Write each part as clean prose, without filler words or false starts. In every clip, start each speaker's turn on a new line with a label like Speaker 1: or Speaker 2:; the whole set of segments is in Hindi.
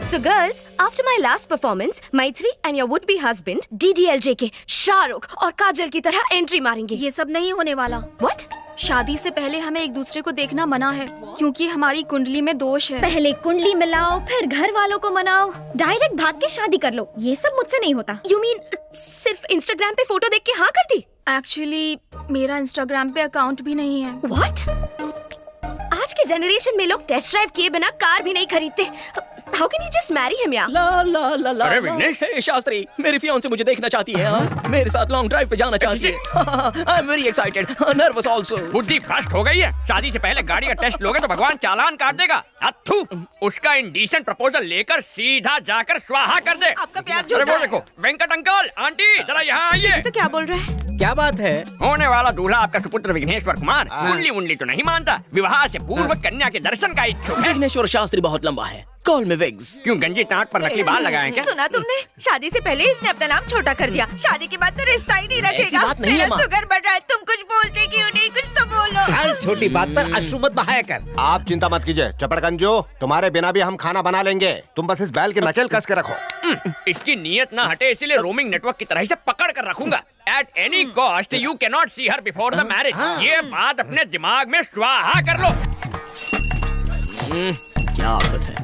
Speaker 1: So girls, after my last performance, Maitri and your would-be husband DDLJ के शाहरुख और काजल की तरह एंट्री मारेंगे।
Speaker 2: ये सब नहीं होने वाला।
Speaker 1: What?
Speaker 2: शादी से पहले हमें एक दूसरे को देखना मना है, क्योंकि हमारी कुंडली में दोष है।
Speaker 3: पहले कुंडली मिलाओ, फिर घर वालों को मनाओ, डायरेक्ट भाग के शादी कर लो। ये सब मुझसे नहीं होता।
Speaker 1: You mean सिर्फ इंस्टाग्राम पे फोटो देख के हाँ कर दी?
Speaker 2: एक्चुअली मेरा इंस्टाग्राम पे अकाउंट भी नहीं है।
Speaker 1: What? आज के जनरेशन में लोग टेस्ट ड्राइव किए बिना कार भी नहीं खरीदते। How can you just marry him यार?
Speaker 4: ला ला ला ला।
Speaker 5: अरे विघ्नेश,
Speaker 4: हे शास्त्री, मेरी फियांसे मुझे देखना चाहती है। हाँ? मेरे साथ लॉन्ग ड्राइव पे जाना चाहती है। I am very excited, nervous also.
Speaker 5: बुद्धि भ्रष्ट हो गई है। शादी से पहले गाड़ी का टेस्ट लोगे तो भगवान चालान काट देगा। अथू, उसका इंडीसेंट प्रपोजल लेकर सीधा जाकर स्वाहा कर दे।
Speaker 6: आपका प्यार
Speaker 5: अरे
Speaker 6: झूठा
Speaker 5: वो
Speaker 6: है।
Speaker 5: देखो, वेंकट अंकल, आंटी, जरा यहाँ आइए।
Speaker 6: तो क्या बोल रहे हैं?
Speaker 4: क्या बात है?
Speaker 5: होने वाला दूल्हा आपका सुपुत्र विघ्नेश्वर कुमार कुंडली उंडली तो नहीं मानता, विवाह से पूर्व कन्या के दर्शन का इच्छुक है।
Speaker 4: विघ्नेश्वर शास्त्री बहुत लंबा है, कॉल मी विग्स।
Speaker 5: क्यों गंजी टाट पर नकली बाल लगाए क्या?
Speaker 6: सुना तुमने? शादी से पहले इसने अपना नाम छोटा कर दिया, शादी के बाद तो रिश्ता ही नहीं रखेगा।
Speaker 4: ऐसी बात नहीं है
Speaker 6: मेरा
Speaker 4: माँ।
Speaker 6: शुगर बढ़ रहा है, तुम कुछ बोलते क्यों नहीं? कुछ तो बोलो।
Speaker 7: हर छोटी बात पर अश्रु मत बहाया कर।
Speaker 8: आप चिंता मत कीजिए चपड़गंजो, तुम्हारे बिना भी हम खाना बना लेंगे। तुम बस इस बैल की नकेल कस के रखो।
Speaker 5: इसकी नीयत ना हटे, इसीलिए रोमिंग नेटवर्क की तरह से पकड़ कर रखूंगा। At any cost, you cannot see her before the marriage. ये बात अपने दिमाग में स्वाहा कर लो।
Speaker 4: क्या आफत है।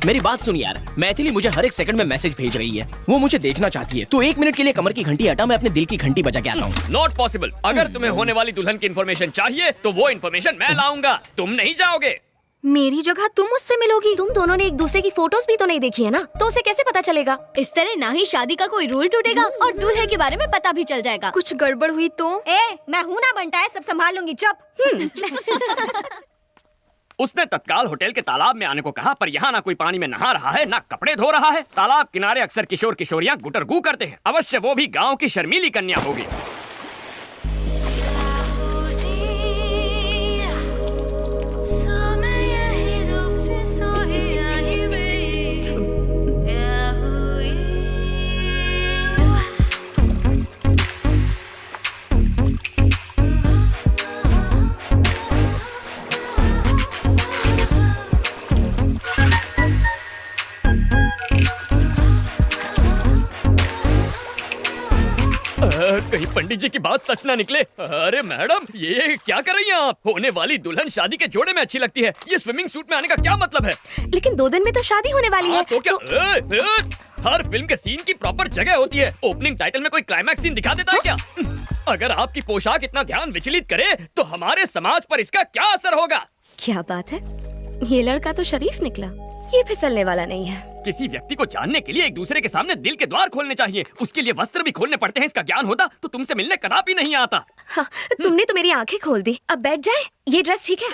Speaker 4: मेरी बात सुन यार, मैथिली मुझे हर एक सेकंड में मैसेज भेज रही है। वो मुझे देखना चाहती है। तो 1 मिनट के लिए कमर की घंटी हटा, मैं अपने दिल की घंटी बजा के आता हूँ।
Speaker 5: Not possible. अगर तुम्हें होने वाली दुल्हन की इन्फॉर्मेशन चाहिए तो वो इन्फॉर्मेशन मैं लाऊंगा, तुम नहीं जाओगे।
Speaker 2: मेरी जगह तुम उससे मिलोगी।
Speaker 1: तुम दोनों ने एक दूसरे की फोटोज भी तो नहीं देखी है ना, तो उसे कैसे पता चलेगा?
Speaker 3: इस तरह ना ही शादी का कोई रूल टूटेगा और दूल्हे के बारे में पता भी चल जाएगा।
Speaker 2: कुछ गड़बड़ हुई तो?
Speaker 3: मैं हूँ ना बनता है, सब संभाल लूंगी। चुप।
Speaker 5: उसने तत्काल होटल के तालाब में आने को कहा, पर यहाँ ना कोई पानी में नहा रहा है, ना कपड़े धो रहा है। तालाब किनारे अक्सर किशोर किशोरियाँ गुटरगू करते हैं। अवश्य वो भी गाँव की शर्मीली कन्या होगी। कहीं पंडित जी की बात सच ना निकले। अरे मैडम, ये क्या कर रही हैं आप? होने वाली दुल्हन शादी के जोड़े में अच्छी लगती है। ये स्विमिंग सूट में आने का क्या मतलब है?
Speaker 1: लेकिन 2 दिन में तो शादी होने वाली है।
Speaker 5: तो क्या हर फिल्म के सीन की प्रॉपर जगह होती है। ओपनिंग टाइटल में कोई क्लाइमैक्स सीन दिखा देता है क्या? अगर आपकी पोशाक इतना ध्यान विचलित करे तो हमारे समाज पर इसका क्या असर होगा?
Speaker 1: क्या बात है, ये लड़का तो शरीफ निकला। ये फिसलने वाला नहीं है।
Speaker 5: किसी व्यक्ति को जानने के लिए एक दूसरे के सामने दिल के द्वार खोलने चाहिए। उसके लिए वस्त्र भी खोलने पड़ते हैं। इसका ज्ञान होता तो तुमसे मिलने कदापि नहीं आता।
Speaker 1: हाँ, तुमने तो मेरी आंखें खोल दी। अब बैठ जाए। ये ड्रेस ठीक है?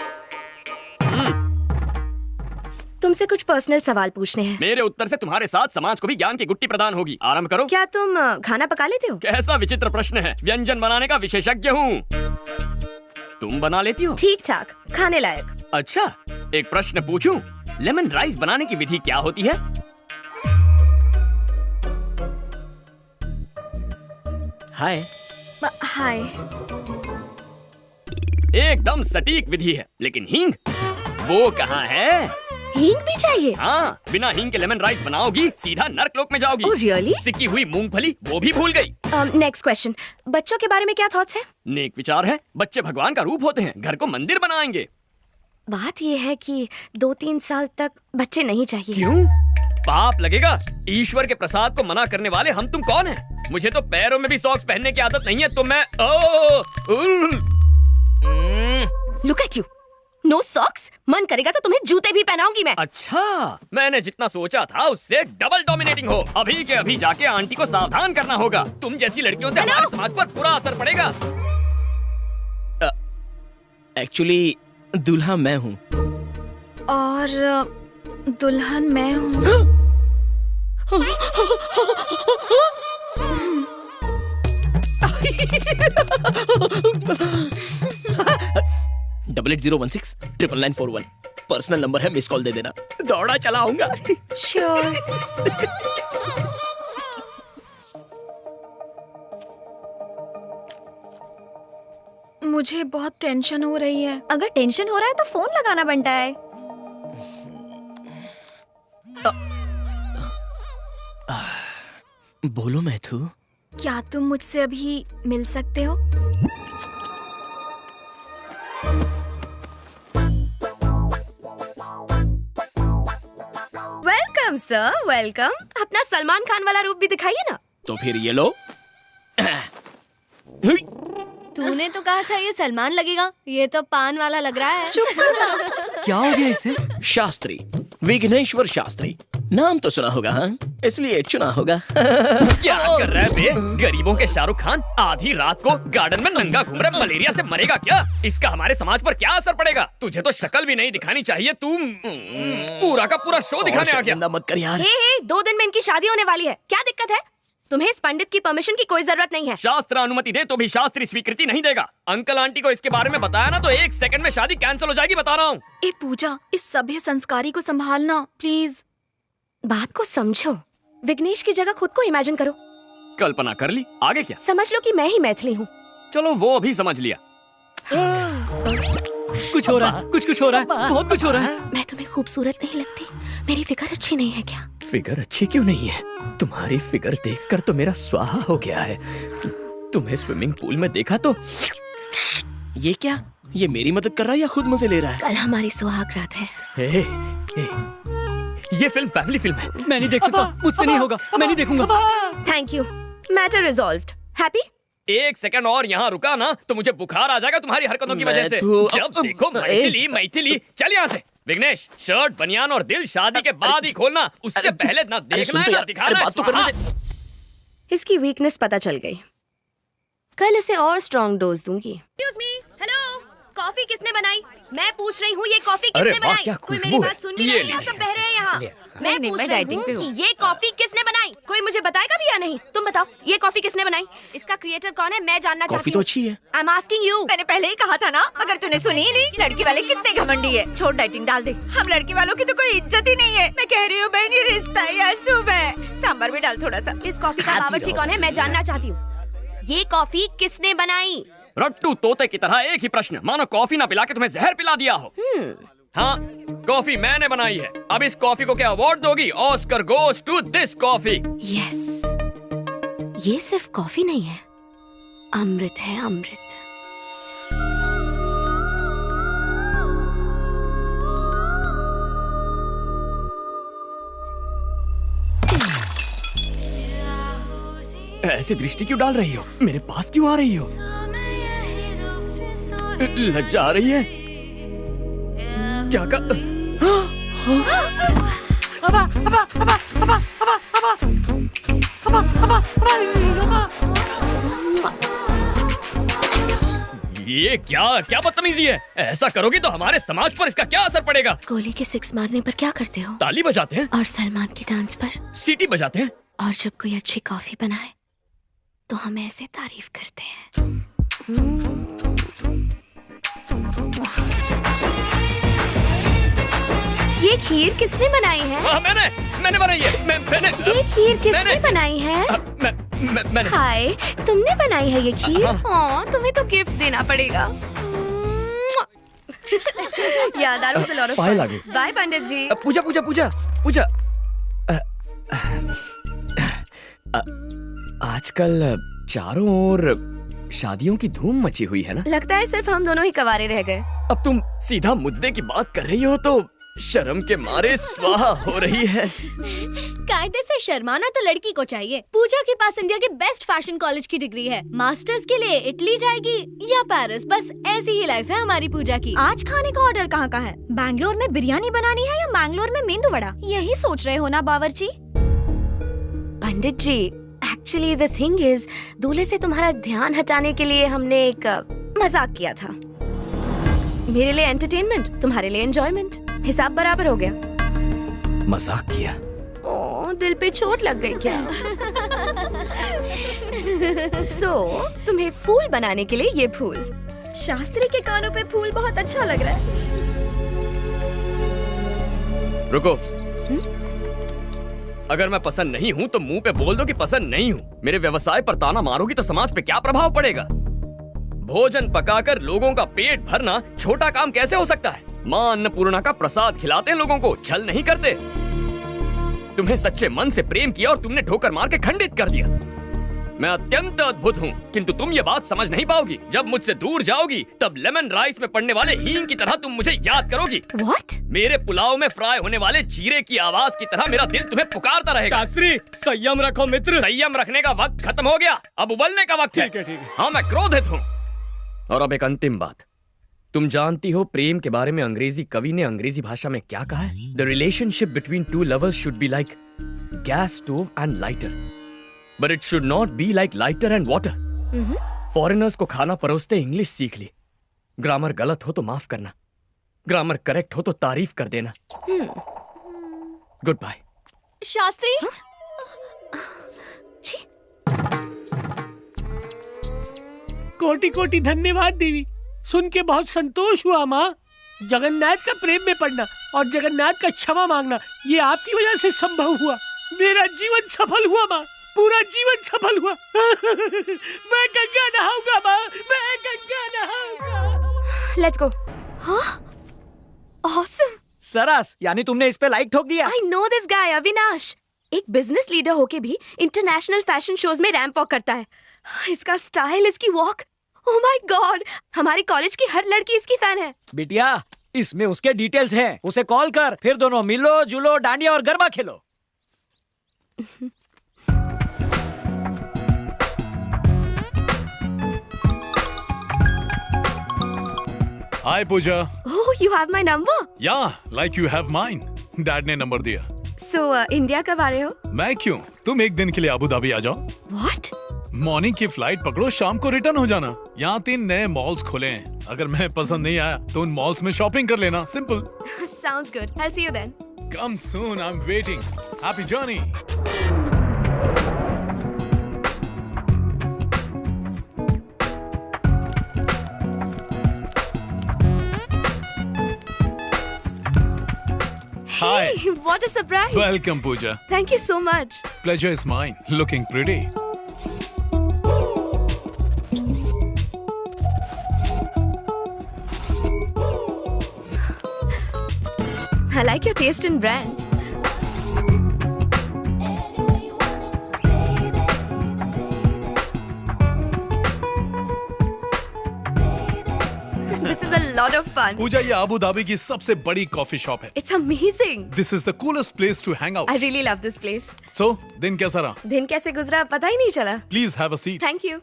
Speaker 1: तुमसे कुछ पर्सनल सवाल पूछने हैं।
Speaker 5: मेरे उत्तर से तुम्हारे साथ समाज को भी ज्ञान की गुट्टी प्रदान होगी। आरंभ करो।
Speaker 1: क्या तुम खाना पका लेते हो?
Speaker 5: कैसा विचित्र प्रश्न है। व्यंजन बनाने का विशेषज्ञ हूँ। तुम बना लेती हो?
Speaker 1: ठीक ठाक, खाने लायक।
Speaker 5: अच्छा, एक प्रश्न पूछूं? लेमन राइस बनाने की विधि क्या होती है?
Speaker 4: हाय।
Speaker 2: हाय।
Speaker 5: एकदम सटीक विधि है, लेकिन हींग वो कहाँ है?
Speaker 1: हींग भी चाहिए?
Speaker 5: हाँ, बिना हींग के लेमन राइस बनाओगी सीधा नर्कलोक में जाओगी।
Speaker 1: Oh, really?
Speaker 5: सिकी हुई मूंगफली वो भी भूल गई।
Speaker 1: नेक्स्ट क्वेश्चन, बच्चों के बारे में क्या थॉट्स है?
Speaker 5: नेक विचार है। बच्चे भगवान का रूप होते हैं, घर को मंदिर बनाएंगे।
Speaker 1: बात ये है कि 2-3 साल तक बच्चे नहीं चाहिए।
Speaker 5: क्यों? पाप लगेगा। ईश्वर के प्रसाद को मना करने वाले हम तुम कौन हैं? मुझे तो पैरों में भी सॉक्स पहनने की आदत नहीं है, तो मैं
Speaker 1: look at you, no socks. मन करेगा तो तुम्हें जूते भी पहनाऊंगी मैं।
Speaker 5: अच्छा, मैंने जितना सोचा था उससे डबल डोमिनेटिंग हो। अभी के अभी जाके आंटी को सावधान करना होगा। तुम जैसी लड़कियों से हमारे समाज पर बुरा असर पड़ेगा।
Speaker 4: एक्चुअली दूल्हा मैं हूँ।
Speaker 2: और दुल्हन मैं हूँ।
Speaker 4: डबल 8016 99941 पर्सनल नंबर है, मिस कॉल दे देना। दौड़ा चला आऊंगा।
Speaker 2: श्योर। मुझे बहुत टेंशन हो रही है।
Speaker 3: अगर टेंशन हो रहा है तो फोन लगाना बनता है।
Speaker 4: बोलो मैथू।
Speaker 2: क्या तुम मुझसे अभी मिल सकते हो?
Speaker 1: Welcome sir, welcome. अपना सलमान खान वाला रूप भी दिखाइए ना।
Speaker 4: तो फिर ये लो।
Speaker 3: तूने तो कहा था ये सलमान लगेगा, ये तो पान वाला लग रहा है।
Speaker 2: चुप करना।
Speaker 4: क्या हो गया इसे? शास्त्री, विघ्नेश्वर शास्त्री। नाम तो सुना होगा, हाँ? इसलिए चुना होगा।
Speaker 5: क्या कर रहा है बे? गरीबों के शाहरुख खान आधी रात को गार्डन में नंगा घूम रहा है, मलेरिया से मरेगा क्या? इसका हमारे समाज पर क्या असर पड़ेगा? तुझे तो शक्ल भी नहीं दिखानी चाहिए, तू पूरा का पूरा शो दिखाने आ गया।
Speaker 4: मत कर यार।
Speaker 1: हे, 2 दिन में इनकी शादी होने वाली है, क्या दिक्कत है? तुम्हें इस पंडित की परमिशन की कोई जरूरत नहीं है।
Speaker 5: शास्त्र अनुमति दे तो भी शास्त्री स्वीकृति नहीं देगा। अंकल आंटी को इसके बारे में बताया ना तो 1 सेकंड में शादी कैंसिल हो जाएगी, बता रहा हूँ।
Speaker 2: ए पूजा, इस सभ्य संस्कारी को संभालना प्लीज।
Speaker 1: बात को समझो। विघ्नेश की जगह खुद को इमेजिन करो।
Speaker 5: कल्पना कर ली, आगे क्या?
Speaker 1: समझ लो कि मैं ही मैथिली हूँ।
Speaker 5: चलो वो भी समझ लिया।
Speaker 7: कुछ हो रहा है, कुछ हो रहा है, बहुत कुछ हो रहा है।
Speaker 1: मैं तुम्हें खूबसूरत नहीं लगती? मेरी फिगर अच्छी नहीं है क्या?
Speaker 5: फिगर अच्छी क्यों नहीं है? तुम्हारी फिगर देखकर तो मेरा स्वाहा हो गया है। तुम्हें स्विमिंग पूल में देखा तो
Speaker 4: ये क्या? ये मेरी मदद कर रहा है या खुद मजे ले रहा है?
Speaker 1: कल हमारी सुहाग रात है।
Speaker 5: ए, ये फिल्म फैमिली फिल्म है।
Speaker 7: मैं नहीं देख सकता, मुझसे नहीं होगा, मैं नहीं देखूंगा।
Speaker 1: Thank you, matter resolved. Happy?
Speaker 5: 1 second और यहाँ रुका ना तो मुझे बुखार आ जाएगा तुम्हारी हरकतों की वजह से। जब देखो मैथिली मैथिली। चल यहाँ से। विघ्नेश, शर्ट, बनियान और दिल शादी के बाद ही खोलना, उससे पहले ना देखना है ना दिखाना है।
Speaker 1: इसकी वीकनेस पता चल गई। कल इसे और स्ट्रॉन्ग डोज दूंगी। एक्सक्यूज मी, हेलो, कॉफी किसने बनाई? मैं पूछ रही हूँ ये कॉफी
Speaker 5: अरे
Speaker 1: किसने
Speaker 5: वाह,
Speaker 1: बनाई?
Speaker 5: क्या
Speaker 1: कोई
Speaker 5: खुशबू
Speaker 1: मेरी
Speaker 5: है।
Speaker 1: बात सुन भी
Speaker 5: ये
Speaker 1: नहीं,
Speaker 5: लीजिए।
Speaker 1: आप सब बह रहे हैं यहाँ। मैं
Speaker 6: नहीं,
Speaker 1: पूछ
Speaker 6: मैं
Speaker 1: रही
Speaker 6: डाइटिंग पे
Speaker 1: हूँ
Speaker 6: हूँ।
Speaker 1: कि ये कॉफी किसने बनाई? कोई मुझे बताएगा भी या नहीं? तुम बताओ, ये कॉफी किसने बनाई? इसका क्रिएटर कौन है? मैं जानना
Speaker 4: कॉफी
Speaker 1: चाहती
Speaker 4: तो
Speaker 1: हूँ।
Speaker 4: अच्छी है।
Speaker 1: I am asking you.
Speaker 6: मैंने पहले ही कहा था ना, मगर तूने सुनी ही नहीं। लड़की वाले कितने घमंडी है। छोड़, डाइटिंग डाल दे। हम लड़की वालों की तो कोई इज्जत ही नहीं है। मैं कह रही हूँ बहन, ये रिश्ता ही अशुभ है। सांभर भी डाल थोड़ा सा।
Speaker 1: इस कॉफी का बावर्ची कौन है? मैं जानना चाहती हूँ। ये कॉफी किसने बनाई?
Speaker 5: रट्टू तोते की तरह एक ही प्रश्न, मानो कॉफी ना पिला के तुम्हें जहर पिला दिया हो। हाँ, कॉफी मैंने बनाई है। अब इस कॉफी को क्या अवार्ड दोगी? Oscar goes to this coffee.
Speaker 1: Yes, ये सिर्फ कॉफी नहीं है, अमृत है, अमृत।
Speaker 5: ऐसी दृष्टि क्यों डाल रही हो? मेरे पास क्यों आ रही हो? लज्जा आ रही है? क्या कर? ये क्या बदतमीजी है? ऐसा करोगी तो हमारे समाज पर इसका क्या असर पड़ेगा?
Speaker 1: गोली के 6 मारने पर क्या करते हो?
Speaker 5: ताली बजाते हैं,
Speaker 1: और सलमान के डांस पर?
Speaker 5: सीटी बजाते हैं।
Speaker 1: और जब कोई अच्छी कॉफी बनाए तो हम ऐसे तारीफ करते हैं। ये खीर किसने बनाई है?
Speaker 5: हाँ, मैंने बनाई है। मैंने
Speaker 1: ये खीर किसने
Speaker 5: मैंने-
Speaker 1: बनाई है?
Speaker 5: मैंने
Speaker 1: हाय, तुमने बनाई है ये खीर? हाँ, तुम्हें तो गिफ्ट देना पड़ेगा। याद आ रहा है।
Speaker 5: पाए लागे।
Speaker 1: बाय पंडित जी।
Speaker 5: पूजा। आजकल चारों ओर शादियों की धूम मची हुई है ना?
Speaker 1: लगता है सिर्फ हम दोनों ही कवारे रह गए।
Speaker 5: अब तुम सीधा मुद्दे की बात कर रही हो तो शर्म के मारे स्वाहा हो रही है।
Speaker 3: कायदे से शर्माना तो लड़की को चाहिए। पूजा के पास इंडिया के बेस्ट फैशन कॉलेज की डिग्री है। मास्टर्स के लिए इटली जाएगी या पेरिस, बस ऐसी ही लाइफ है हमारी पूजा की। आज खाने का ऑर्डर कहाँ का है? बैंगलोर में बिरयानी बनानी है या मैंगलोर में मेंदू वड़ा? यही सोच रहे हो ना बावर्ची?
Speaker 1: पंडित जी, एक्चुअली द थिंग इज, दूल्हे से तुम्हारा ध्यान हटाने के लिए हमने एक मजाक किया था। मेरे लिए एंटरटेनमेंट, तुम्हारे लिए एंजॉयमेंट। हिसाब बराबर हो गया।
Speaker 5: मजाक किया?
Speaker 1: ओ, दिल पे चोट लग गई क्या? तुम्हें फूल बनाने के लिए ये फूल।
Speaker 3: शास्त्री के कानों पे फूल बहुत अच्छा लग रहा है।
Speaker 5: रुको। अगर मैं पसंद नहीं हूँ तो मुंह पे बोल दो कि पसंद नहीं हूँ। मेरे व्यवसाय पर ताना मारोगी तो समाज पे क्या प्रभाव पड़ेगा? भोजन पकाकर लोगों का पेट भरना छोटा काम कैसे हो सकता है? माँ अन्नपूर्णा का प्रसाद खिलाते हैं लोगों को, छल नहीं करते। तुम्हें सच्चे मन से प्रेम किया और तुमने ठोकर मार के खंडित कर दिया। मैं अत्यंत अद्भुत हूँ, किंतु तुम ये बात समझ नहीं पाओगी। जब मुझसे दूर जाओगी तब लेमन राइस में पड़ने वाले हींग की तरह तुम मुझे याद करोगी।
Speaker 1: What?
Speaker 5: मेरे पुलाव में फ्राई होने वाले जीरे की आवाज की तरह मेरा दिल तुम्हें पुकारता रहेगा।
Speaker 7: शास्त्री संयम रखो मित्र।
Speaker 5: संयम रखने का वक्त खत्म हो गया, अब उबलने का वक्त है।
Speaker 7: ठीक है।
Speaker 5: हाँ, मैं क्रोधित हूँ। और अब एक अंतिम बात, तुम जानती हो प्रेम के बारे में अंग्रेजी कवि ने अंग्रेजी भाषा में क्या कहा है? The relationship between two lovers should be like gas stove and lighter, but it should not be like lighter and water. Foreigners को खाना परोसते इंग्लिश सीख ली। ग्रामर गलत हो तो माफ करना, ग्रामर करेक्ट हो तो तारीफ कर देना। Good bye.
Speaker 3: शास्त्री
Speaker 9: कोटि कोटि धन्यवाद देवी, सुन के बहुत संतोष हुआ माँ। जगन्नाथ का प्रेम में पड़ना और जगन्नाथ का क्षमा मांगना ये आपकी वजह से संभव हुआ। मेरा जीवन सफल हुआ माँ, पूरा जीवन सफल हुआ। मैं गंगा नहाऊंगा माँ, मैं गंगा नहाऊंगा।
Speaker 1: Let's go. हाँ? Awesome.
Speaker 7: सरस, यानी तुमने इस पे लाइक ठोक दिया।
Speaker 1: I know this guy, Avinash. एक बिजनेस लीडर होके भी इंटरनेशनल फैशन शोज में रैंप वॉक करता है। इसका स्टाइल, इसकी वॉक, ओह माय गॉड, हमारे कॉलेज की हर लड़की इसकी फैन है।
Speaker 7: बिटिया, इसमें उसके डिटेल्स हैं, उसे कॉल कर, फिर दोनों मिलो जुलो, डांडिया और गरबा खेलो।
Speaker 10: हाय पूजा।
Speaker 1: Oh, you have my number?
Speaker 10: या like you have mine. Dad ने नंबर दिया।
Speaker 1: So, इंडिया कब आ रहे हो?
Speaker 10: मैं क्यों, तुम एक दिन के लिए अबू धाबी आ जाओ।
Speaker 1: What?
Speaker 10: मॉर्निंग की फ्लाइट पकड़ो, शाम को रिटर्न हो जाना। यहाँ 3 नए मॉल्स खुले हैं, अगर मैं पसंद नहीं आया तो उन मॉल्स में शॉपिंग कर लेना। Simple.
Speaker 1: Sounds good. I'll see you then.
Speaker 10: Come soon, I am waiting. Happy journey. Hi.
Speaker 1: Hey, what a surprise.
Speaker 10: Welcome, Pooja.
Speaker 1: Thank you so much.
Speaker 10: Pleasure is mine. Looking pretty.
Speaker 1: I like your taste in brands. This is a lot of fun.
Speaker 10: पूजा, ये अबू धाबी की सबसे बड़ी कॉफी शॉप है।
Speaker 1: It's amazing.
Speaker 10: This is the coolest place to hang out.
Speaker 1: I really love this place.
Speaker 10: So, दिन कैसा रहा?
Speaker 1: दिन कैसे गुजरा पता ही नहीं चला।
Speaker 10: Please have a seat.
Speaker 1: Thank you.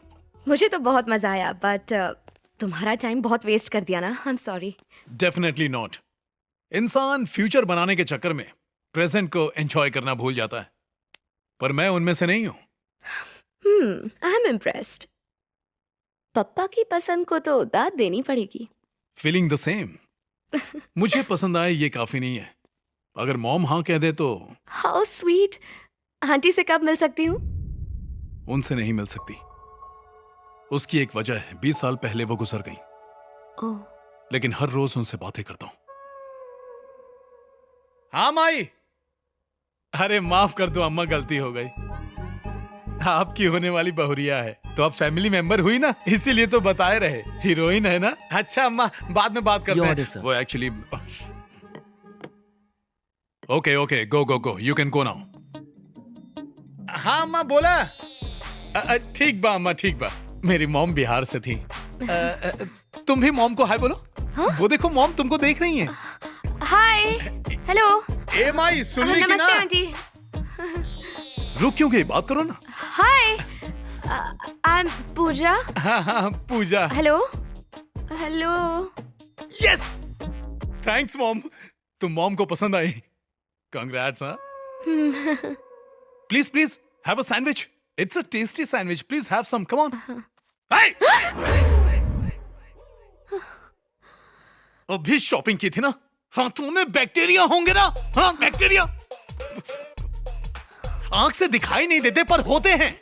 Speaker 1: मुझे तो बहुत मजा आया, but तुम्हारा टाइम बहुत वेस्ट कर दिया ना। I'm sorry.
Speaker 10: Definitely not. इंसान फ्यूचर बनाने के चक्कर में प्रेजेंट को एंजॉय करना भूल जाता है, पर मैं उनमें से नहीं हूँ।
Speaker 1: I'm impressed. पप्पा की पसंद को तो दाद देनी पड़ेगी।
Speaker 10: Feeling the same. मुझे पसंद आए ये काफी नहीं है, अगर मॉम हाँ कह दे तो।
Speaker 1: How sweet. आंटी से कब मिल सकती हूँ?
Speaker 10: उनसे नहीं मिल सकती। उसकी एक वजह है, 20 साल पहले वो गुजर गई।
Speaker 1: ओह।
Speaker 10: लेकिन हर रोज उनसे बातें करता हूँ। हाँ माई। अरे माफ कर दो अम्मा, गलती हो गई। आपकी होने वाली बहुरिया है तो आप फैमिली मेंबर हुई ना, इसीलिए तो बताए रहे। हीरोइन है ना। अच्छा अम्मा, बाद में बात करते हैं। वो actually okay go go go, you can go now. हाँ अम्मा बोला। ठीक बा अम्मा, ठीक बा। मेरी मॉम बिहार से थी। तुम भी मॉम को हाय बोलो। हाँ? वो देखो मॉम तुमको देख रही हैं।
Speaker 1: हाय। हेलो।
Speaker 10: ए माई, सुन ली कि ना?
Speaker 1: नमस्ते आंटी।
Speaker 10: रुक क्यों गई, बात करो ना।
Speaker 1: हाय। I am Pooja.
Speaker 10: हाँ Pooja.
Speaker 1: Hello. Hello.
Speaker 10: Yes, thanks mom, तुम मॉम को पसंद आई। कांग्रेट्स। हाँ please please have a sandwich, it's a tasty sandwich, please have some, come on. अभी शॉपिंग की थी ना। हाथों में बैक्टीरिया होंगे ना। हाँ बैक्टीरिया आंख से दिखाई नहीं देते पर होते हैं,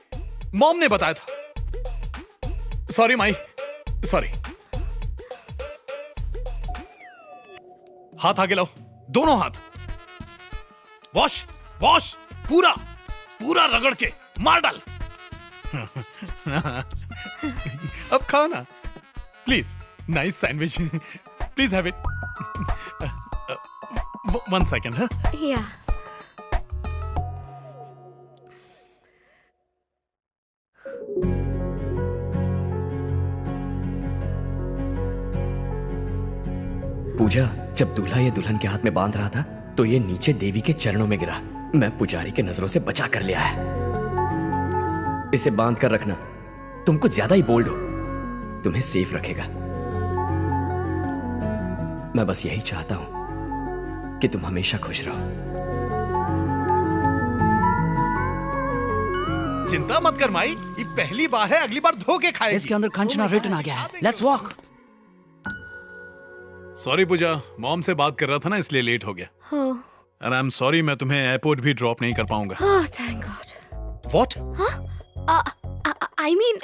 Speaker 10: मॉम ने बताया था। Sorry my, sorry. हाथ आगे लाओ, दोनों हाथ। वॉश वॉश, पूरा पूरा रगड़ के मार डाल। अब खाओ ना please. Nice sandwich, please have it. 1 second।
Speaker 1: या।
Speaker 5: पूजा, जब दूल्हा ये दुल्हन के हाथ में बांध रहा था तो ये नीचे देवी के चरणों में गिरा। मैं पुजारी के नजरों से बचा कर ले आया। इसे बांध कर रखना, तुम कुछ ज्यादा ही बोल्ड हो, तुम्हें सेफ रखेगा। मैं बस यही चाहता हूं कि तुम हमेशा खुश रहो।
Speaker 10: चिंता मत कर माई, ये पहली बार है, अगली बार धो के खाएगी।
Speaker 7: इसके अंदर खंचना रिटर्न आ गया है। Let's walk.
Speaker 10: Sorry Pooja, mom से बात कर रहा था ना, इसलिए लेट हो गया। एंड आई एम सॉरी, मैं तुम्हें एयरपोर्ट भी ड्रॉप नहीं कर पाऊंगा।
Speaker 1: Thank God.
Speaker 10: What?
Speaker 1: I mean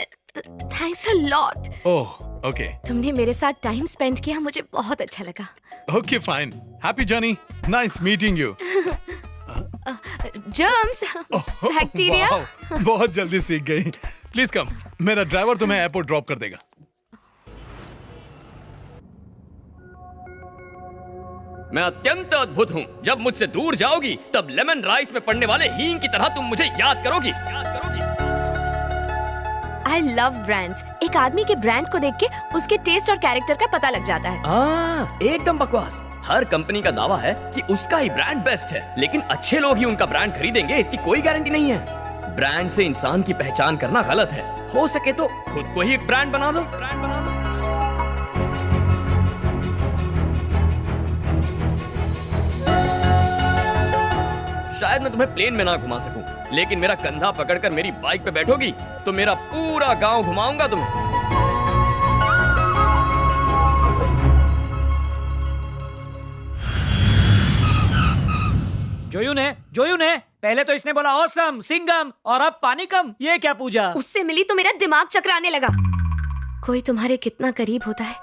Speaker 1: thanks a lot.
Speaker 10: Oh okay
Speaker 1: तुमने मेरे साथ टाइम स्पेंड किया, मुझे बहुत अच्छा लगा।
Speaker 10: Okay fine. Happy journey, nice meeting you.
Speaker 1: Germs, bacteria.
Speaker 10: बहुत जल्दी सीख गई। प्लीज कम, मेरा ड्राइवर तुम्हें एयरपोर्ट ड्रॉप कर देगा।
Speaker 5: मैं अत्यंत अद्भुत हूँ। जब मुझसे दूर जाओगी तब लेमन राइस में पड़ने वाले हींग की तरह तुम मुझे याद करोगी।
Speaker 1: I love brands. एक आदमी के ब्रांड को देख के उसके टेस्ट और कैरेक्टर का पता लग जाता है।
Speaker 5: एकदम बकवास। हर कंपनी का दावा है कि उसका ही ब्रांड बेस्ट है, लेकिन अच्छे लोग ही उनका ब्रांड खरीदेंगे, इसकी कोई गारंटी नहीं है। ब्रांड से इंसान की पहचान करना गलत है। हो सके तो खुद को ही एक ब्रांड बना दो। शायद मैं तुम्हें प्लेन में ना घुमा सकूं, लेकिन मेरा कंधा पकड़कर मेरी बाइक पे बैठोगी तो मेरा पूरा गांव घुमाऊंगा तुम्हें।
Speaker 7: जोयू ने पहले तो इसने बोला ऑसम, सिंगम, और अब पानी कम। ये क्या पूजा?
Speaker 1: उससे मिली तो मेरा दिमाग चकराने लगा। कोई तुम्हारे कितना करीब होता है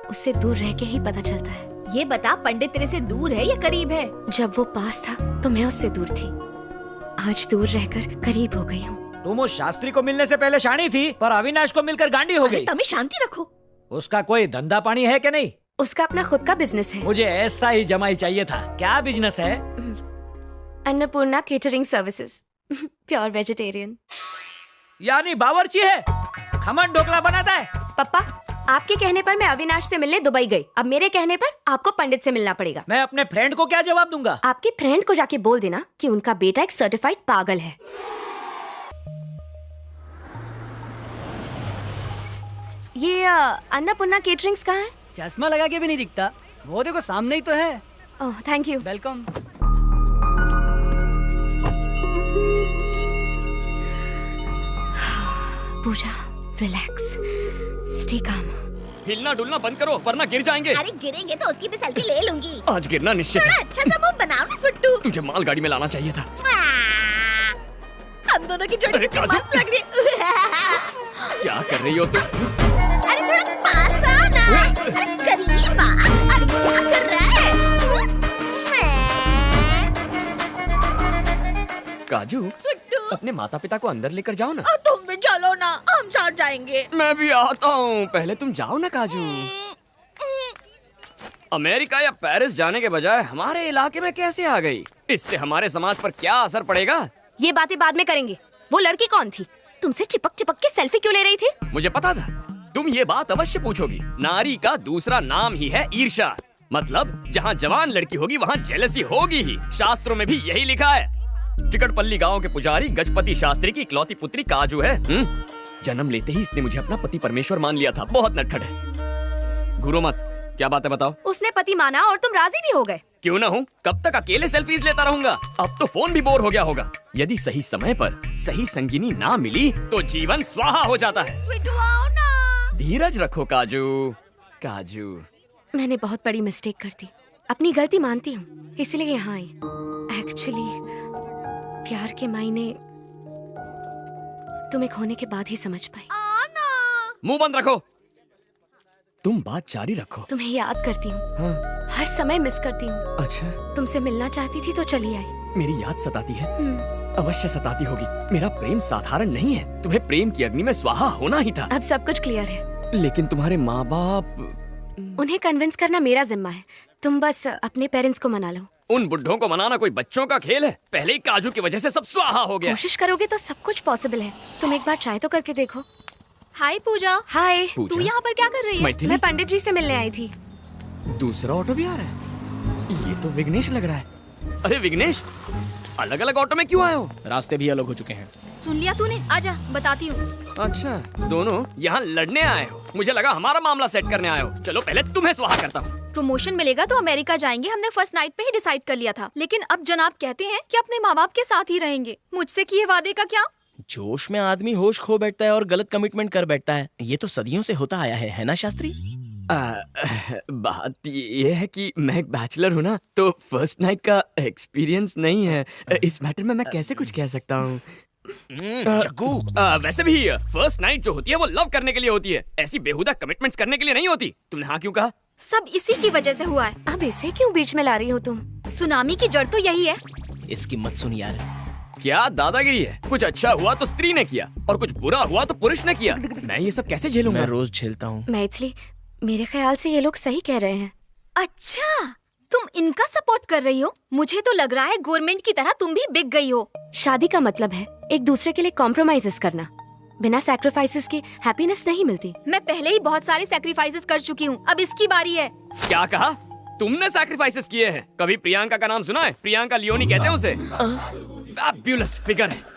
Speaker 1: उससे दूर रह के ही पता चलता है।
Speaker 6: ये बता, पंडित तेरे से दूर है या करीब है?
Speaker 1: जब वो पास था तो मैं उससे दूर थी, आज दूर रहकर करीब हो गई हूँ।
Speaker 7: तुम उस शास्त्री को मिलने से पहले शानी थी, पर अविनाश को मिलकर गांडी हो गई।
Speaker 6: तभी शांति रखो।
Speaker 7: उसका कोई धंधा पानी है कि नहीं?
Speaker 1: उसका अपना खुद का बिजनेस है।
Speaker 7: मुझे ऐसा ही जमाई चाहिए था। क्या बिजनेस है?
Speaker 1: Annapurna catering services. Pure vegetarian.
Speaker 7: यानी बावर्ची है, खमन ढोकला बनाता है।
Speaker 1: पापा, आपके कहने पर मैं अविनाश से मिलने दुबई गई, अब मेरे कहने पर आपको पंडित से मिलना पड़ेगा।
Speaker 7: मैं अपने फ्रेंड को क्या जवाब दूंगा?
Speaker 1: आपके फ्रेंड को जाके बोल देना कि उनका बेटा एक सर्टिफाइड पागल है। ये अन्नपूर्णा केटरिंग्स कहाँ है?
Speaker 11: चश्मा लगा के भी नहीं दिखता। वो देखो सामने ही तो है।
Speaker 1: Oh thank you.
Speaker 11: Welcome.
Speaker 1: Pooja, relax, stay calm.
Speaker 5: हिलना डुलना बंद करो वरना गिर जाएंगे।
Speaker 6: अरे गिरेंगे तो उसकी भी सेल्फी ले लूंगी।
Speaker 5: आज गिरना निश्चित है।
Speaker 6: अच्छा सा मुंह बनाओ ना सुट्टू।
Speaker 5: तुझे मालगाड़ी में लाना चाहिए था।
Speaker 6: हम दोनों की जोड़ी
Speaker 5: अरे
Speaker 6: कितनी
Speaker 5: काजल।
Speaker 6: मस्त लग रही है।
Speaker 5: क्या कर रही हो तुम?
Speaker 6: अरे थोड़ा पास आ ना। अरे करीब आ। अरे क्या कर रहा है?
Speaker 5: काजू, अपने माता पिता को अंदर लेकर जाओ ना।
Speaker 6: तुम भी चलो ना, हम साथ जाएंगे।
Speaker 5: मैं भी आता हूँ, पहले तुम जाओ ना काजू। अमेरिका या पेरिस जाने के बजाय हमारे इलाके में कैसे आ गई? इससे हमारे समाज पर क्या असर पड़ेगा?
Speaker 1: ये बातें बाद में करेंगे। वो लड़की कौन थी? तुमसे चिपक चिपक के सेल्फी क्यों ले रही थी?
Speaker 5: मुझे पता था तुम ये बात अवश्य पूछोगी। नारी का दूसरा नाम ही है ईर्ष्या। मतलब जहाँ जवान लड़की होगी वहाँ जेलसी होगी ही। शास्त्रों में भी यही लिखा है। टिकटपल्ली गांव के पुजारी गजपति शास्त्री की इकलौती पुत्री काजू है। जन्म लेते ही इसने मुझे अपना पति परमेश्वर मान लिया था। बहुत नटखट है। घूरो मत, क्या बात है बताओ।
Speaker 1: उसने पति माना और तुम राजी भी हो गए।
Speaker 5: क्यों ना हूँ, कब तक अकेले सेल्फीज लेता रहूंगा? अब तो फोन भी बोर हो गया होगा। यदि सही समय पर सही संगिनी ना मिली तो जीवन स्वाहा हो जाता है। धीरज रखो काजू। काजू,
Speaker 1: मैंने बहुत बड़ी मिस्टेक कर दी, अपनी गलती मानती हूँ, इसलिए यहाँ आई। एक्चुअली प्यार के मायने तुम्हें खोने के बाद ही समझ पाई।
Speaker 5: मुंह बंद रखो। तुम बात जारी रखो।
Speaker 1: तुम्हें याद करती हूँ।
Speaker 5: हाँ।
Speaker 1: हर समय मिस करती हूँ।
Speaker 5: अच्छा,
Speaker 1: तुमसे मिलना चाहती थी तो चली आई।
Speaker 5: मेरी याद सताती है? अवश्य सताती होगी। मेरा प्रेम साधारण नहीं है। तुम्हें प्रेम की अग्नि में स्वाहा होना ही था।
Speaker 1: अब सब कुछ क्लियर है।
Speaker 5: लेकिन तुम्हारे माँ बाप,
Speaker 1: उन्हें कन्विंस करना मेरा जिम्मा है। तुम बस अपने पेरेंट्स को मना लो।
Speaker 5: उन बुड्ढों को मनाना कोई बच्चों का खेल है? पहले ही काजू की वजह से सब स्वाहा हो गया।
Speaker 1: कोशिश करोगे तो सब कुछ पॉसिबल है। तुम एक बार ट्राई तो करके देखो।
Speaker 2: हाय पूजा।
Speaker 1: हाय।
Speaker 2: तू यहाँ पर क्या कर रही है?
Speaker 5: मैथिली?
Speaker 1: मैं पंडित जी से मिलने आई थी।
Speaker 5: दूसरा ऑटो भी आ रहा है। ये तो विघ्नेश लग रहा है। अरे विघ्नेश, अलग अलग ऑटो में क्यों आए हो?
Speaker 4: रास्ते भी अलग हो चुके हैं।
Speaker 2: सुन लिया तूने? आजा बताती हूँ।
Speaker 5: अच्छा, दोनों यहाँ लड़ने आए हो? मुझे लगा हमारा मामला सेट करने आए हो। चलो पहले तुम्हें सुहा करता हूँ।
Speaker 2: प्रमोशन मिलेगा तो अमेरिका जाएंगे, हमने फर्स्ट नाइट पे ही डिसाइड कर लिया था। लेकिन अब जनाब कहते हैं कि अपने माँ बाप के साथ ही रहेंगे। मुझसे किए वादे का क्या?
Speaker 4: जोश में आदमी होश खो बैठता है और गलत कमिटमेंट कर बैठता है। ये तो सदियों से होता आया है ना शास्त्री?
Speaker 5: बात ये है कि मैं एक बैचलर हूँ ना, तो फर्स्ट नाइट का एक्सपीरियंस नहीं है। इस मैटर में मैं कैसे कुछ कह सकता हूँ?
Speaker 4: जग्गू,
Speaker 5: वैसे भी फर्स्ट नाइट जो होती है वो लव करने के लिए होती है, ऐसी बेहुदा कमिटमेंट्स करने के लिए नहीं होती। तुमने हाँ क्यों कहा?
Speaker 2: सब इसी की वजह से हुआ है।
Speaker 1: अब इसे क्यों बीच में ला रही हो तुम?
Speaker 2: सुनामी की जड़ तो यही है।
Speaker 4: इसकी मत सुन यार।
Speaker 5: क्या दादागिरी है? कुछ अच्छा हुआ तो स्त्री ने किया और कुछ बुरा हुआ तो पुरुष ने किया। मैं ये सब कैसे झेलूंगा?
Speaker 4: मैं रोज झेलता हूँ।
Speaker 1: मैथिली, मेरे ख्याल से ये लोग सही कह रहे हैं।
Speaker 2: अच्छा, तुम इनका सपोर्ट कर रही हो? मुझे तो लग रहा है गवर्नमेंट की तरह तुम भी बिक गई हो।
Speaker 1: शादी का मतलब है एक दूसरे के लिए कॉम्प्रोमाइजेस करना। बिना सैक्रिफाइसेस के हैप्पीनेस नहीं मिलती।
Speaker 2: मैं पहले ही बहुत सारे सैक्रिफाइसेस कर चुकी हूँ, अब इसकी बारी है।
Speaker 5: क्या कहा? तुमने सैक्रिफाइसेस किए हैं? कभी प्रियंका का नाम सुना है? प्रियंका लियोनी कहते हैं उसे। फैब्युलस फिगर है।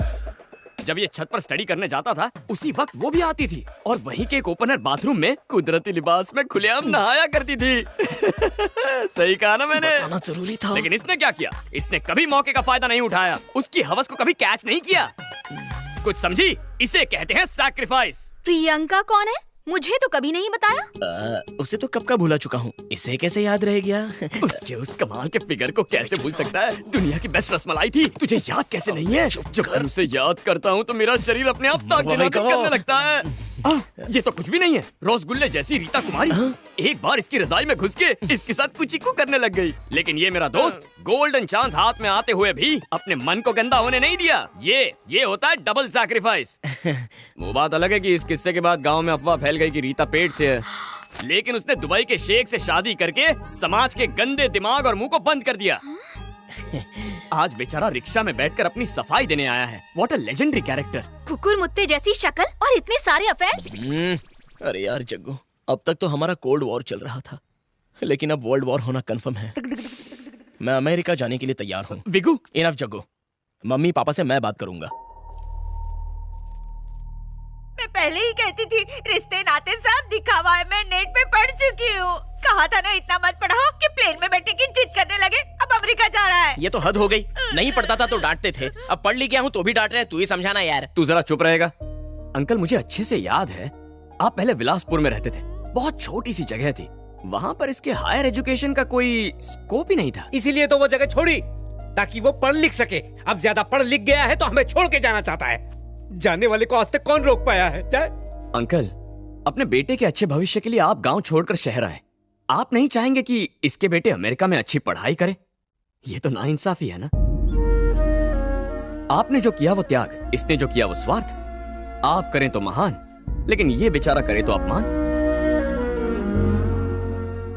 Speaker 5: जब ये छत पर स्टडी करने जाता था उसी वक्त वो भी आती थी और वहीं के एक ओपनर बाथरूम में कुदरती लिबास में खुलेआम नहाया करती थी। सही कहा ना मैंने?
Speaker 4: बताना जरूरी था।
Speaker 5: लेकिन इसने क्या किया? इसने कभी मौके का फायदा नहीं उठाया, उसकी हवस को कभी कैच नहीं किया। कुछ समझी? इसे कहते हैं सैक्रिफाइस।
Speaker 2: प्रियंका कौन है? मुझे तो कभी नहीं बताया।
Speaker 4: उसे तो कब का भूला चुका हूँ, इसे कैसे याद रह गया?
Speaker 5: उसके उस कमाल के फिगर को कैसे भूल सकता है? दुनिया की बेस्ट रसमलाई थी, तुझे याद कैसे नहीं है? जब मैं उसे याद करता हूँ तो मेरा शरीर अपने आप ताक करने लगता है। ये तो कुछ भी नहीं है, रसगुल्ले जैसी रीता कुमारी एक बार इसकी रजाई में घुस के इसके साथ कुचिकू करने लग गई। लेकिन ये मेरा दोस्त गोल्डन चांस हाथ में आते हुए भी अपने मन को गंदा होने नहीं दिया। ये होता है डबल सैक्रिफाइस। वो बात अलग है कि इस किस्से के बाद गांव में अफवाह फैल गई कि रीता पेट से है, लेकिन उसने दुबई के शेख से शादी करके समाज के गंदे दिमाग और मुंह को बंद कर दिया। आज बेचारा रिक्शा में बैठकर अपनी सफाई देने आया है। What a legendary character.
Speaker 2: कुकुर मुत्ते जैसी शक्ल और इतने सारे अफेयर्स।
Speaker 4: अरे यार जग्गू, अब तक तो हमारा कोल्ड वॉर चल रहा था, लेकिन अब वर्ल्ड वॉर होना कंफर्म है। मैं अमेरिका जाने के लिए तैयार हूँ।
Speaker 5: विगू,
Speaker 4: इनफ जग्गू, मम्मी पापा से मैं बात करूंगा।
Speaker 6: मैं पहले ही कहती थी रिश्ते नाते सब दिखावा है। मैं नेट पे पढ़ चुकी हूँ। कहा था ना इतना मत पढ़ाओ कि प्लेन में बैठने की जिद करने लगे। अब अमेरिका जा रहा है।
Speaker 4: ये तो हद हो गई। नहीं पढ़ता था तो डांटते थे, अब पढ़ लिख गया हूँ तो भी डांट रहे। तू ही समझाना यार।
Speaker 5: तू जरा चुप रहेगा? अंकल, मुझे अच्छे से याद है आप पहले विलासपुर में रहते थे। बहुत छोटी सी जगह थी, वहाँ पर इसके हायर एजुकेशन का कोई स्कोप ही नहीं था।
Speaker 7: इसीलिए तो वो जगह छोड़ी ताकि वो पढ़ लिख सके। अब ज्यादा पढ़ लिख गया है तो हमें छोड़ के जाना चाहता है। जाने वाले को आज तक कौन रोक पाया है? जाए।
Speaker 5: अंकल, अपने बेटे के अच्छे भविष्य के लिए आप गांव छोड़कर शहर आए। आप नहीं चाहेंगे कि इसके बेटे अमेरिका में अच्छी पढ़ाई करे? ये तो नाइंसाफी है ना। आपने जो किया वो त्याग, इसने जो किया वो स्वार्थ। आप करें तो महान, लेकिन ये बेचारा करे तो अपमान।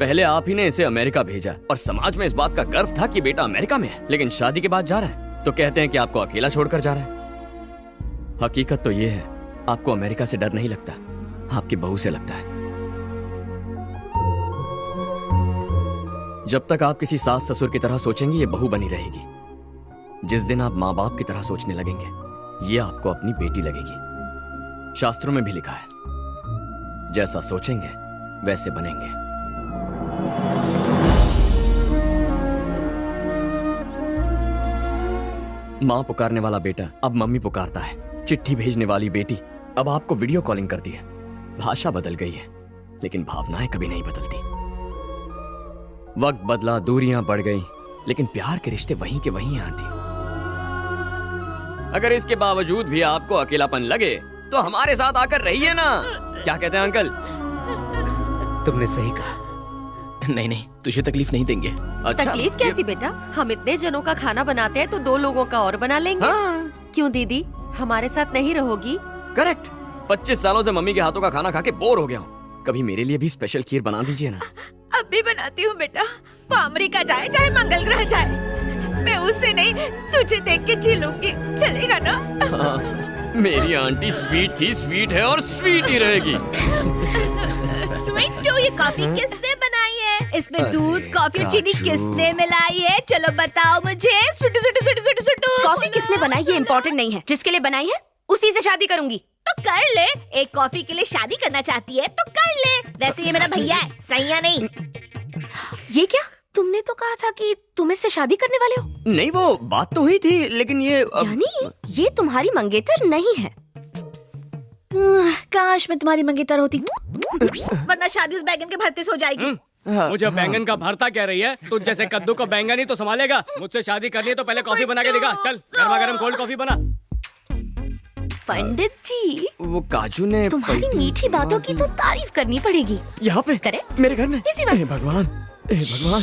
Speaker 5: पहले आप ही ने इसे अमेरिका भेजा और समाज में इस बात का गर्व था कि बेटा अमेरिका में है, लेकिन शादी के बाद जा रहा है तो कहते हैं कि आपको अकेला छोड़कर जा रहा है। हकीकत तो ये है, आपको अमेरिका से डर नहीं लगता, आपकी बहू से लगता है। जब तक आप किसी सास ससुर की तरह सोचेंगे ये बहू बनी रहेगी। जिस दिन आप माँ बाप की तरह सोचने लगेंगे ये आपको अपनी बेटी लगेगी। शास्त्रों में भी लिखा है, जैसा सोचेंगे वैसे बनेंगे। माँ पुकारने वाला बेटा अब मम्मी पुकारता है। चिट्ठी भेजने वाली बेटी अब आपको वीडियो कॉलिंग करती है। भाषा बदल गई है लेकिन भावनाएं कभी नहीं बदलती। वक्त बदला, दूरियां बढ़ गई, लेकिन प्यार के रिश्ते वहीं के वहीं हैं आंटी। अगर इसके बावजूद भी आपको अकेलापन लगे तो हमारे साथ आकर रहिए ना। क्या कहते हैं अंकल?
Speaker 7: तुमने सही कहा।
Speaker 4: नहीं नहीं, तुझे तकलीफ नहीं देंगे।
Speaker 5: अच्छा,
Speaker 12: तकलीफ कैसी बेटा? हम इतने जनों का खाना बनाते हैं तो 2 लोगों का और बना लेंगे।
Speaker 5: हाँ।
Speaker 12: क्यों दीदी, हमारे साथ नहीं रहोगी?
Speaker 5: करेक्ट। 25 सालों से मम्मी के हाथों का खाना खा के बोर हो गया हूँ। कभी मेरे लिए भी स्पेशल खीर बना दीजिए ना।
Speaker 6: अब भी बनाती हूँ बेटा। वो अमेरिका जाए चाहे मंगल ग्रह जाए, मैं उससे नहीं तुझे देख के झेलूंगी। चलेगा ना?
Speaker 5: हाँ, मेरी आंटी स्वीट थी, स्वीट है और स्वीट ही रहेगी।
Speaker 6: स्वीट टू, ये कॉफी किसने बनाई है? इसमें दूध, कॉफी और चीनी किसने मिलाई है? चलो बताओ मुझे। सुटू सुटू सुटू सुटू सुटू।
Speaker 1: कॉफी किसने बनाई ये इम्पोर्टेंट नहीं है, जिसके लिए बनाई है उसी से शादी करूंगी।
Speaker 6: तो कर ले। एक कॉफी के लिए शादी करना चाहती है तो कर ले। वैसे ये मेरा भैया है, सैया नहीं।
Speaker 1: ये क्या? तुमने तो कहा था कि तुम इससे शादी करने वाले हो।
Speaker 5: नहीं, वो बात तो हुई थी, लेकिन ये
Speaker 1: यानी ये तुम्हारी मंगेतर नहीं है।
Speaker 6: काश मैं तुम्हारी मंगेतर होती, वरना शादी उस बैगन के भरते से हो जाएगी।
Speaker 5: मुझे बैंगन का भरता कह रही है? तुझ जैसे कद्दू को बैंगन ही तो संभालेगा। मुझसे शादी करनी है तो पहले कॉफी बना के दिखा। चल गर्मा गर्म कोल्ड कॉफी बना।
Speaker 1: पंडित जी,
Speaker 5: वो काजू ने
Speaker 1: तुम्हारी मीठी बातों की तो तारीफ करनी पड़ेगी।
Speaker 5: यहाँ पे
Speaker 1: करेक्ट,
Speaker 5: मेरे घर में।
Speaker 1: इसी बात।
Speaker 5: भगवान, भगवान।